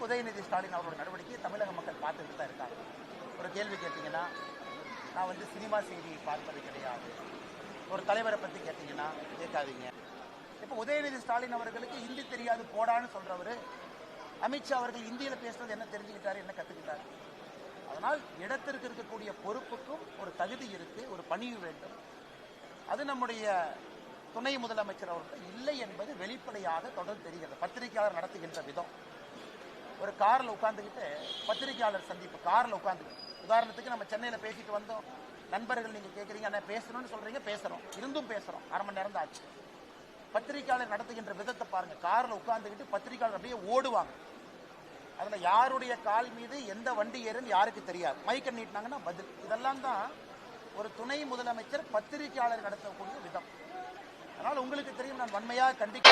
உதயநிதி ஸ்டாலின் அவரோட நடவடிக்கையை தமிழக மக்கள் பார்த்துட்டு தான் இருக்காங்க. ஒரு கேள்வி கேட்டீங்கன்னா, நான் சினிமா செய்தி பார்ப்பது கிடையாது. ஒரு தலைவரை பற்றி கேட்டீங்கன்னா கேட்காதீங்க. இப்போ உதயநிதி ஸ்டாலின் அவர்களுக்கு ஹிந்தி தெரியாது போடான்னு சொல்றவர், அமித்ஷா அவர்கள் இந்தியில் பேசுறது என்ன தெரிஞ்சுக்கிட்டாரு, என்ன கற்றுக்கிட்டாரு? அதனால் இடத்திற்கு இருக்கக்கூடிய பொறுப்புக்கும் ஒரு தகுதி இருக்கு, ஒரு பணிவு வேண்டும். அது நம்முடைய துணை முதலமைச்சர் அவர்கள் இல்லை என்பது வெளிப்படையாக தொடர்ந்து தெரிகிறது. பத்திரிகையாளர் நடத்துகின்ற விதம், ஒரு காரில் உட்காந்துக்கிட்டு பத்திரிகையாளர் சந்திப்பு, காரில் உட்காந்துக்கிட்டு, உதாரணத்துக்கு நம்ம சென்னையில் பேசிட்டு வந்தோம், நண்பர்கள் நீங்கள் கேட்குறீங்க என்ன பேசணும்னு சொல்கிறீங்க, பேசுகிறோம், இருந்தும் பேசுகிறோம், அரை மணி நேரம் தான் ஆச்சு. பத்திரிகையாளர் நடத்துகின்ற விதத்தை பாருங்கள், காரில் உட்காந்துக்கிட்டு பத்திரிகையாளர் அப்படியே ஓடுவாங்க. அதில் யாருடைய கால் மீது எந்த வண்டி ஏறுன்னு யாருக்கு தெரியாது, மைக்கை நீட்டினாங்கன்னா பதில். இதெல்லாம் தான் ஒரு துணை முதலமைச்சர் பத்திரிகையாளர் நடத்தக்கூடிய விதம். அதனால் உங்களுக்கு தெரியும், நான் வன்மையாக கண்டிக்க